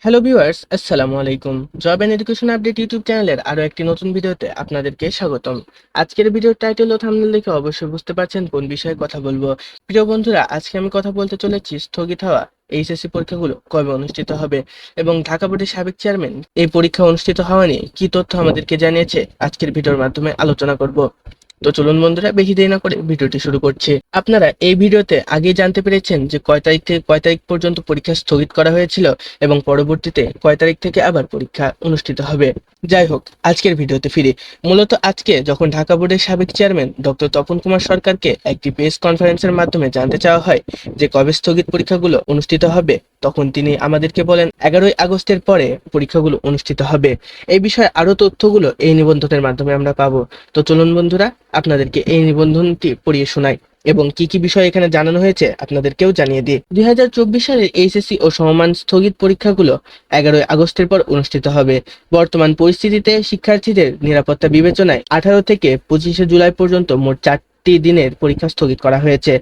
Hello viewers, আসসালামু আলাইকুম। Job and education update YouTube চ্যানেলের আরো একটি নতুন ভিডিওতে আপনাদেরকে স্বাগতম। আজকের ভিডিওর টাইটেল ও থাম্বনেল দেখে অবশ্যই বুঝতে পারছেন কোন বিষয়ে কথা বলবো। প্রিয় বন্ধুরা, আজকে আমি কথা বলতে চলেছি স্থগিত হওয়া এইচএসসি পরীক্ষাগুলো কবে অনুষ্ঠিত হবে এবং ঢাকা বোর্ডের সাবেক চেয়ারম্যান এই পরীক্ষা অনুষ্ঠিত হওয়া নিয়ে কি তথ্য আমাদেরকে জানিয়েছে আজকের ভিডিওর মাধ্যমে আলোচনা করব। তো চলুন বন্ধুরা, বেশি দেরি না করে ভিডিওটি শুরু করছি। আপনারা এই ভিডিওতে আগেই জানতে পেরেছেন যে কয় তারিখ থেকে কয় তারিখ পর্যন্ত পরীক্ষা স্থগিত করা হয়েছিল এবং পরবর্তীতে কয় তারিখ থেকে আবার পরীক্ষা অনুষ্ঠিত হবে। যাই হোক, আজকের ভিডিওতে ফিরি। মূলত আজকে যখন ঢাকা বোর্ডের সাবেক চেয়ারম্যান ডক্টর তপন কুমার সরকারকে একটি প্রেস কনফারেন্সের মাধ্যমে জানতে চাওয়া হয় যে কবে স্থগিত পরীক্ষাগুলো অনুষ্ঠিত হবে, তখন তিনি আমাদেরকে বলেন 11ই আগস্টের পরে পরীক্ষাগুলো অনুষ্ঠিত হবে। এই বিষয়ে আরো তথ্যগুলো এই নিবন্ধনের মাধ্যমে আমরা পাবো। তো চলুন বন্ধুরা, আপনাদেরকে এই নিবন্ধনটি পড়িয়ে শোনাই এবং কি কি বিষয় এখানে জানানো হয়েছে আপনাদেরকেও জানিয়ে দিই। 2024 সালের এইচএসসি ও সমমান স্থগিত পরীক্ষাগুলো 11ই আগস্টের পর অনুষ্ঠিত হবে। বর্তমান পরিস্থিতিতে শিক্ষার্থীদের নিরাপত্তা বিবেচনায় 18 থেকে 25শে জুলাই পর্যন্ত মোট 4টি দিনের পরীক্ষা স্থগিত করা হয়েছে।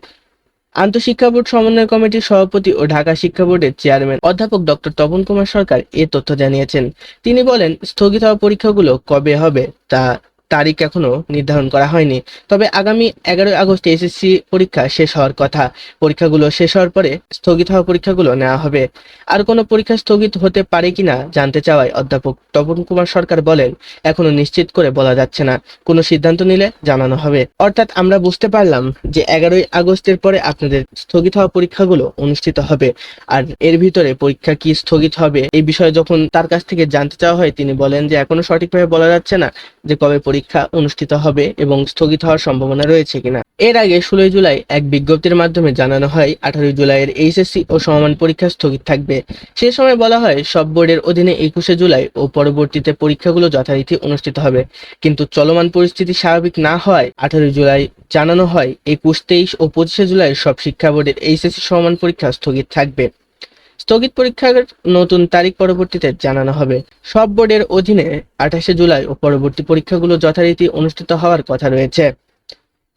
আন্তঃশিক্ষা বোর্ড সমন্বয় কমিটির সভাপতি ও ঢাকা শিক্ষা বোর্ডের চেয়ারম্যান অধ্যাপক ডক্টর তপন কুমার সরকার এ তথ্য জানিয়েছেন। তিনি বলেন, স্থগিত হওয়া পরীক্ষাগুলো কবে হবে তা তারিখ এখনো নির্ধারণ করা হয়নি, তবে আগামী 11ই আগস্ট এসএসসি পরীক্ষা শেষ হওয়ার কথা। পরীক্ষাগুলো শেষ হওয়ার পরে স্থগিত হওয়া পরীক্ষাগুলো নেওয়া হবে। আর কোনো পরীক্ষা স্থগিত হতে পারে কিনা জানতে চাওয়ায় অধ্যাপক তপন কুমার সরকার বলেন, এখনো নিশ্চিত করে বলা যাচ্ছে না, কোনো সিদ্ধান্ত নিলে জানানো হবে। অর্থাৎ আমরা বুঝতে পারলাম যে 11ই আগস্টের পরে আপনাদের স্থগিত হওয়া পরীক্ষাগুলো অনুষ্ঠিত হবে। আর এর ভিতরে পরীক্ষা কি স্থগিত হবে এই বিষয়ে যখন তার কাছ থেকে জানতে চাওয়া হয়, তিনি বলেন যে এখনো সঠিকভাবে বলা যাচ্ছে না যে কবে পরীক্ষা অনুষ্ঠিত হবে এবং স্থগিত হওয়ার সম্ভাবনা রয়েছে কিনা। এর আগে 16 জুলাই এক বিজ্ঞপ্তির মাধ্যমে জানানো হয় 18 জুলাইয়ের এইচএসসি ও সমমান পরীক্ষা স্থগিত থাকবে। সে সময় বলা হয় সব বোর্ডের অধীনে 21শে জুলাই ও পরবর্তীতে পরীক্ষাগুলো যথারীতি অনুষ্ঠিত হবে। কিন্তু চলমান পরিস্থিতি স্বাভাবিক না হওয়ায় 18 জুলাই জানানো হয় 21, 23 ও 25শে জুলাই সব শিক্ষা বোর্ডের এইচএসসি সমমান পরীক্ষা স্থগিত থাকবে। স্থগিত পরীক্ষার নতুন তারিখ পরবর্তীতে জানানো হবে। সব বোর্ডের অধীনে 28শে জুলাই ও পরবর্তী পরীক্ষাগুলো যথারীতি অনুষ্ঠিত হওয়ার কথা রয়েছে।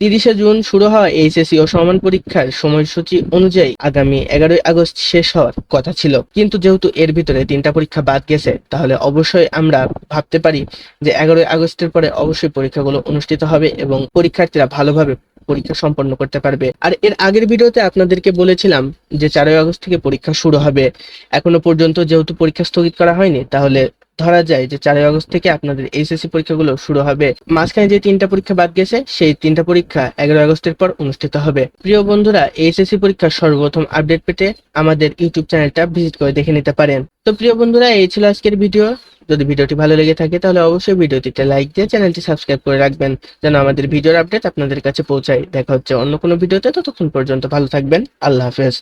30শে জুন শুরু হওয়া এইচএসসি ও সমান পরীক্ষার সময়সূচি অনুযায়ী আগামী 11ই আগস্ট শেষ হওয়ার কথা ছিল, কিন্তু যেহেতু এর ভিতরে 3টা পরীক্ষা বাদ গেছে, তাহলে অবশ্যই আমরা ভাবতে পারি যে 11ই আগস্টের পরে অবশ্যই পরীক্ষাগুলো অনুষ্ঠিত হবে এবং পরীক্ষার্থীরা ভালোভাবে পরীক্ষা সম্পন্ন করতে পারবে। আর এর আগের ভিডিওতে আপনাদেরকে বলেছিলাম যে 4ই আগস্ট থেকে পরীক্ষা শুরু হবে। এখনো পর্যন্ত যেহেতু পরীক্ষা স্থগিত করা হয়নি, তাহলে ধরা যায় যে 4ই আগস্ট থেকে আপনাদের এইচএসসি পরীক্ষাগুলো শুরু হবে। মাঝখানে যে 3টা পরীক্ষা বাদ গেছে, সেই 3টা পরীক্ষা 11ই আগস্টের পর অনুষ্ঠিত হবে। প্রিয় বন্ধুরা, এইচএসসি পরীক্ষার সর্বপ্রথম আপডেট পেতে আমাদের ইউটিউব চ্যানেলটা ভিজিট করে দেখে নিতে পারেন। তো প্রিয় বন্ধুরা, এই ছিল আজকের ভিডিও। যদি ভিডিওটি ভালো লেগে থাকে তাহলে অবশ্যই ভিডিওটিতে লাইক দিয়ে চ্যানেলটি সাবস্ক্রাইব করে রাখবেন, যেন আমাদের ভিডিওর আপডেট আপনাদের কাছে পৌঁছায়। দেখা হচ্ছে অন্য কোনো ভিডিওতে, ততক্ষণ পর্যন্ত ভালো থাকবেন। আল্লাহ হাফেজ।